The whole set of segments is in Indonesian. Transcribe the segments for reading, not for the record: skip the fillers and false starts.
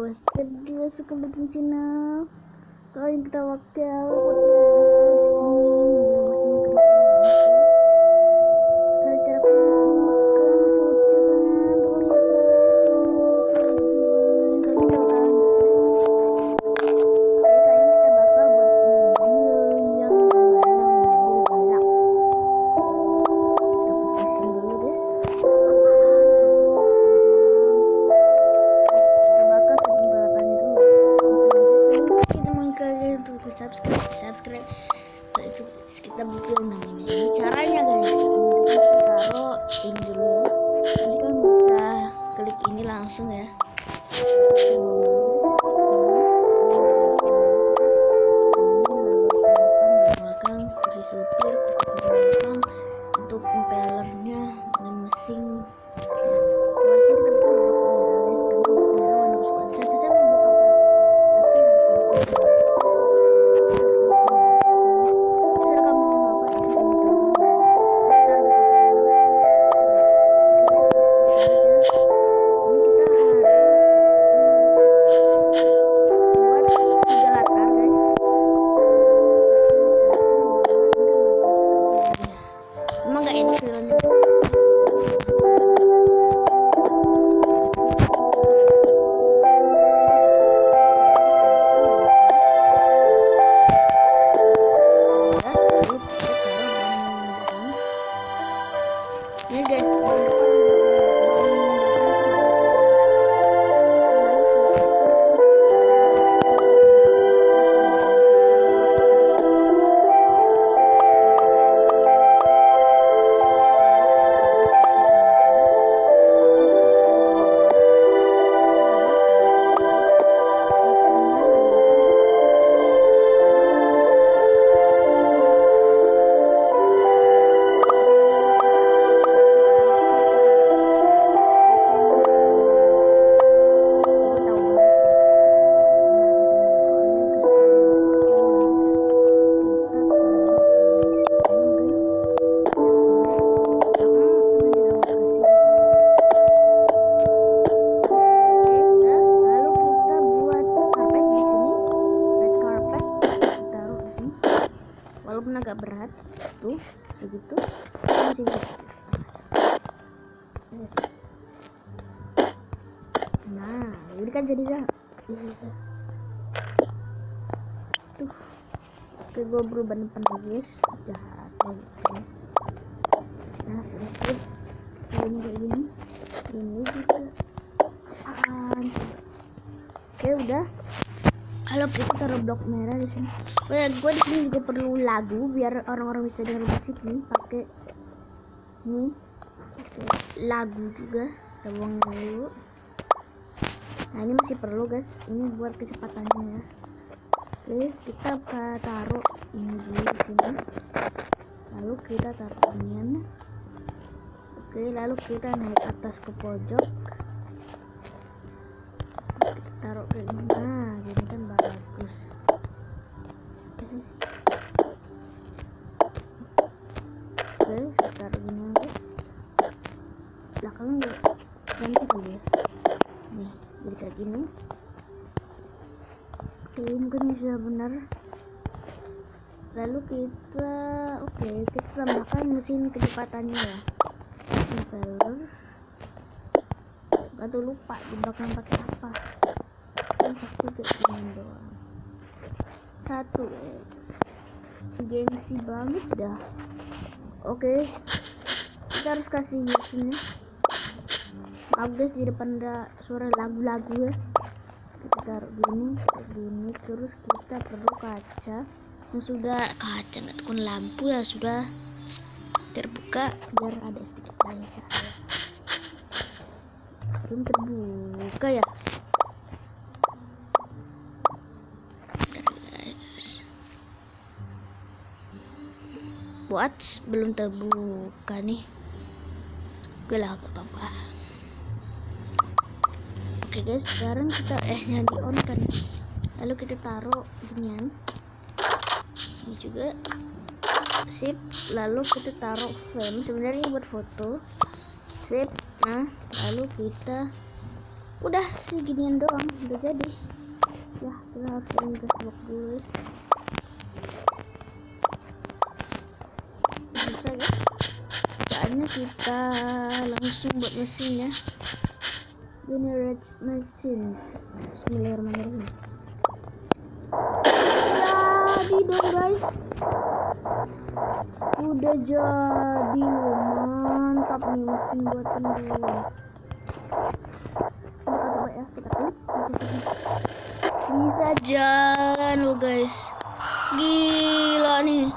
Guys, welcome back to channel. Kali ini kita bakal subscribe kita bikin namanya ini caranya guys. Kita taruh ini dulu ya, nanti kan bisa klik ini langsung ya. Belakang kursi supir, belakang untuk impellernya dan mesin. Ini guys, walaupun agak berat tuh segitu masih bisa. Nah ini kan jadi dah tuh. Oke, gue berubah depan guys, jahat ya. Nah sedikit ini kayak gini, ini juga apaan. Oke udah. Kalau kita taruh blok merah di sini. Gue di sini juga perlu lagu biar orang-orang bisa dengar musik nih, pakai nih lagu juga. Kita buang dulu. Nah ini masih perlu guys, ini buat kecepatannya ya. Oke, kita taruh ini dulu di sini. Lalu kita taruh ini. Oke, lalu kita naik atas ke pojok. Kita taruh ke ini. Nah, gini kan bagus. Oke, kita taruh gini aja. Belakangnya ganti dulu ya. Nih, jadi kayak gini. Oke, mungkin sudah benar. Lalu kita kita tambahkan mesin kecepatannya ya. Impeller. Atau lupa di belakang pakai apa? Kan pasti kayak gini doang. Satu, gengsi banget dah. Oke, kita harus kasih mesinnya. Maaf guys, di depan ada suara lagu-lagu ya. Kita taruh gini, terus kita perlu kaca yang sudah kaca nggak tukun lampu ya sudah terbuka biar ada sedikit cahaya. Belum terbuka ya. Buat belum terbuka nih. Oke lah, gak apa-apa. Oke guys, sekarang kita nyari on kan. Lalu kita taruh ginian. Ini juga sip. Lalu kita taruh frame. Sebenarnya buat foto. Sip. Nah, lalu kita Udah seginian doang, udah jadi. Ya, kita harus kirim gasbox dulu guys. Bisa guys. Saatnya kita langsung buat mesinnya. Generate mesin. Bismillahirrahmanirrahim. Jadi dong guys. Udah jadi, mantap nih mesin buatan dulu. Kita coba ya, kita klik. Bisa jalan loh guys, gila nih.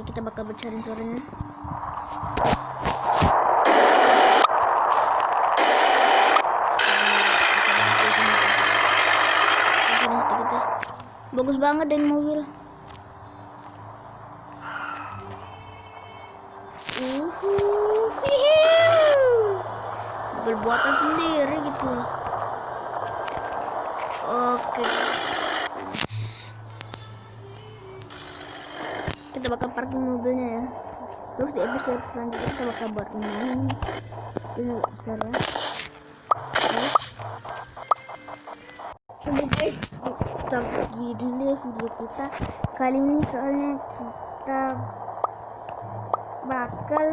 Kita bakal mencari suaranya. Bagus banget dan mobil. Mobil buatan sendiri gitu. Oke. Kita bakal parking mobilnya ya. Terus di episode selanjutnya kita bakal buat ini besar ya. Oke guys, kita begini dulu video kita kali ini, soalnya kita bakal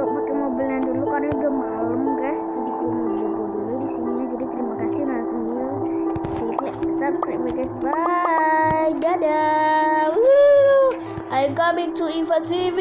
pakai mobilnya dulu karena udah malam guys. Jadi gue mau video dulu di sini. Jadi terima kasih nonton dulu. Klik subscribe guys. Bye, dadah. I coming to Iva TV.